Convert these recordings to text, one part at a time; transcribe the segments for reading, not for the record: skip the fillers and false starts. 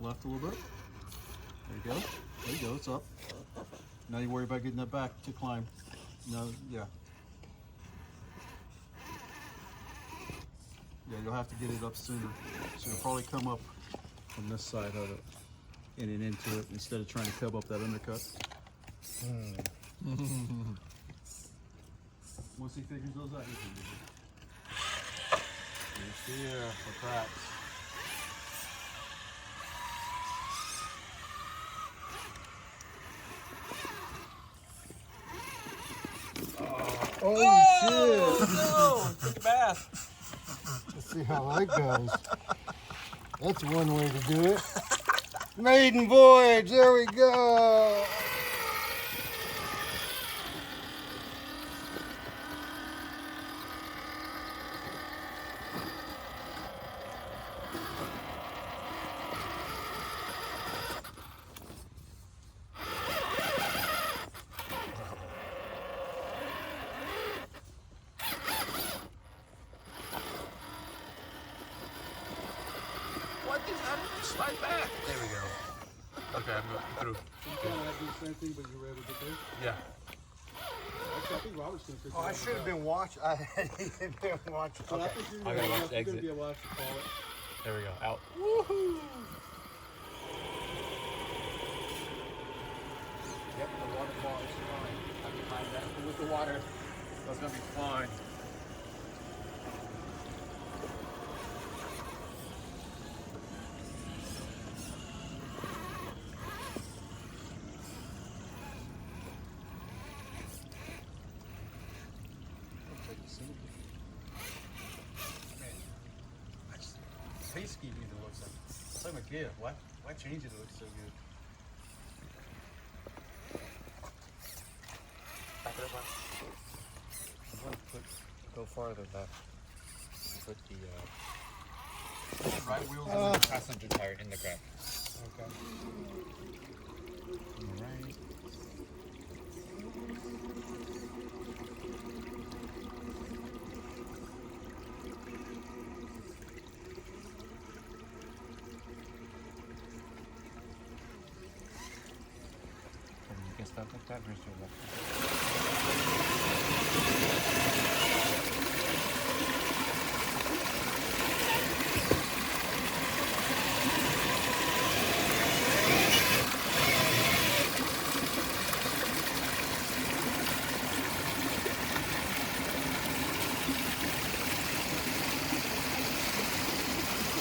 left a little bit. There you go. There you go. It's up. Now you worry about getting that back to climb. No, yeah. Yeah, you'll have to get it up sooner. So you'll probably come up from this side of it in and into it instead of trying to cub up that undercut. Once he figures those out, he can do it. Here for cracks. Oh shit! No! Take a bath. Let's see how that goes. That's one way to do it. Maiden voyage, there we go. What is that? Slide back. There we go. Okay, I'm going through. You kind of have to do the same thing, but you were able to do it. Yeah. Actually, I think Robert's going to take Oh, I should have been watching. I hadn't been watching. So I Okay. think you're I gotta watch the going to exit. be able to call it. There we go. Out. Woohoo! Yep, the waterfall is fine. I'm behind that with the water. So it's going to be fine. Face ski either looks like it's like a gift. Why change it? It looks so good. Back it up, man. I'm going to go farther back. Put the right wheels in the passenger tire in the crack. Okay. Right. Stuff like that, versus your left.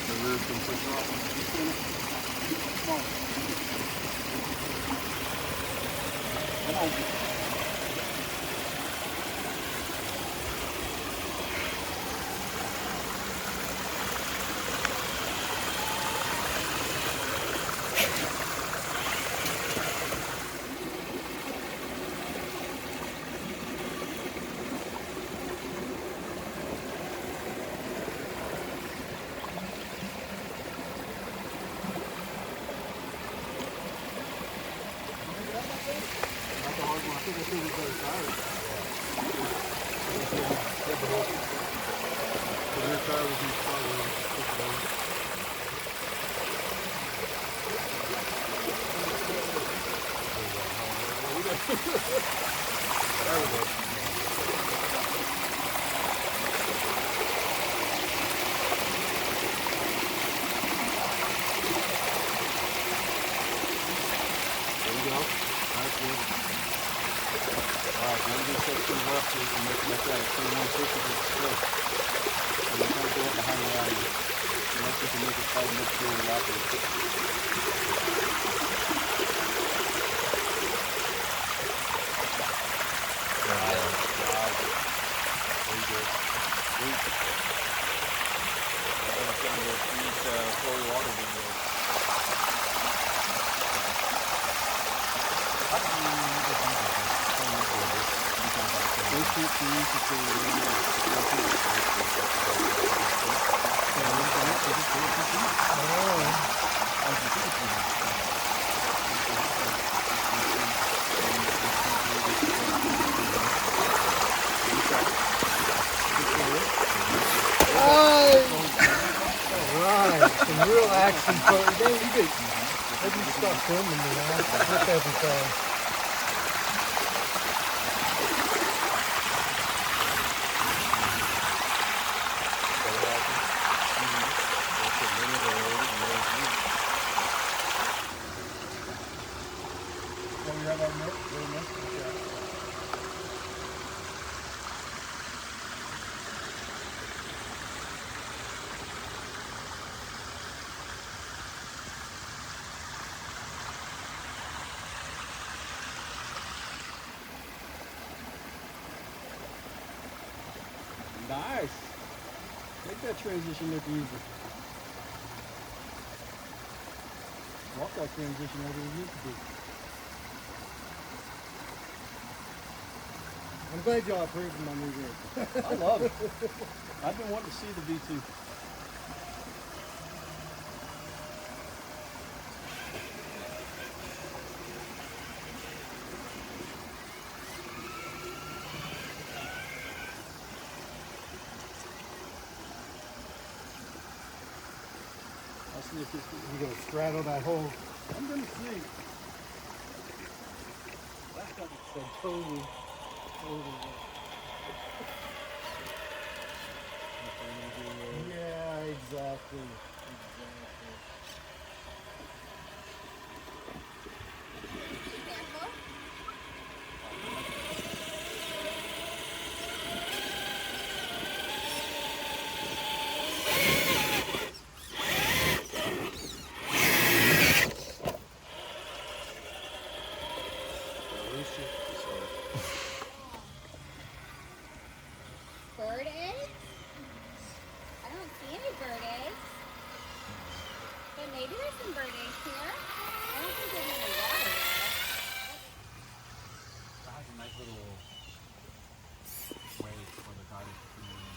The rear's going to push off. Come on. Come on. There we go. That's good. Alright, now you just take two left so you can make it like that. It's 150 to split. So you kind of go up behind the line. Unless you can make it quite much more rapid. Very good. Sweet. I'm going to send these cold water videos. All right. some real action photos. Then you could maybe start filming me now. Look everything. Nice. Make that transition look easy. Walk that transition over it used to be. I'm glad y'all approved of my new rig. I love it. I've been wanting to see the V2. I'll see if this You gonna straddle that whole. I'm gonna see. That's got it so totally. Yeah, exactly. Bird eggs? I don't see any bird eggs. But maybe there's some bird eggs here. I don't think there's any water there. That has a nice little way for the guy to come in.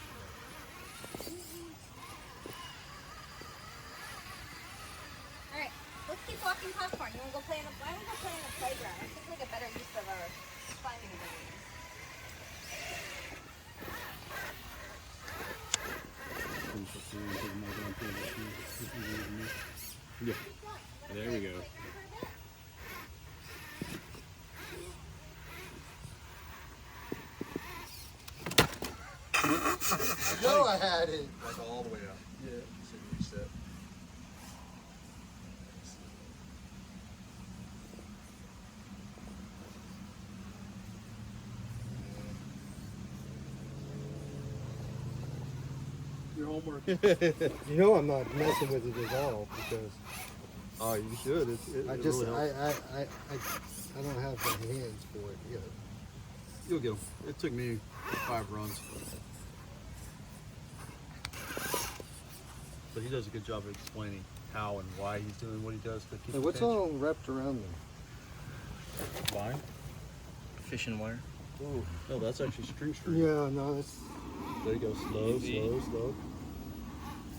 Alright, let's keep walking popcorn. You wanna go play in the why don't we go play in the playground? I think like a better use of our climbing abilities. Yeah. There we go. No, I had it. Like all the way up. Yeah. So you reset. Your homework. You know I'm not messing with it at all because Oh, you should. I just I don't have the hands for it yet. You'll go. It took me 5 runs. But he does a good job of explaining how and why he's doing what he does to keep Hey, the what's fish. all wrapped around them? Line? Fishing wire. Oh, no, that's actually string. Yeah, no, that's There you go. Slow, Easy. slow, slow.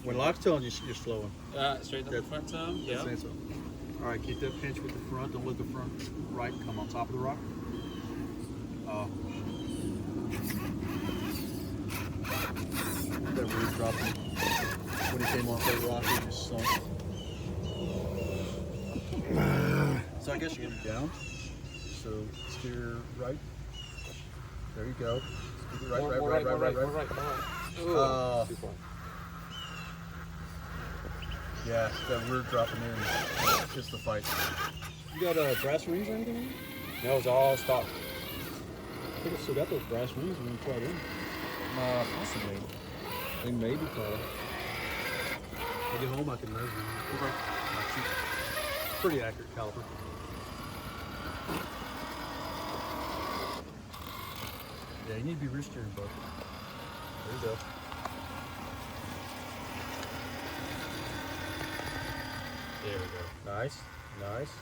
When Locke's telling you, you're slowing. Straight down the front some. That's saying so. All right, keep that pinch with the front. Don't let the front right come on top of the rock. That root dropping. When he came off that rock, he just sunk. So I guess you're getting down. So steer right. There you go. Steer right. Too far. Yeah, that root dropping in. Just the fight. You got brass rings or anything? No, it's all stock. I think I still got those brass rings. I'm gonna try them. Possibly. They may be taller. When I get home, I can measure them. Okay. Pretty accurate caliper. Yeah, you need to be rear steering, bud. There you go. There we go. Nice, nice.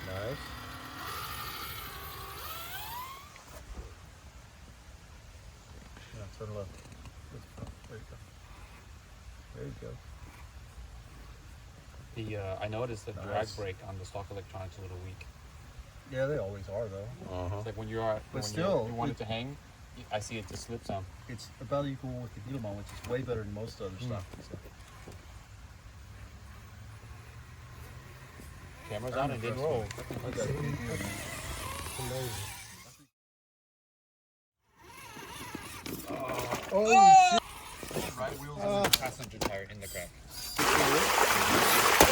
Nice. Yeah, turn left. There you go. There you go. I noticed the drag Nice. brake on the stock electronics a little weak. Yeah, they always are though. It's like when you are But when still, you want it to hang, I see it's a slip sound. It's about equal with the Gilamon, which is way better than most other stuff. So. Camera's on and didn't roll. Amazing. Oh, shit. Right wheels on the passenger tire in the crack.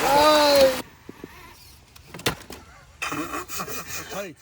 Ay. Hey,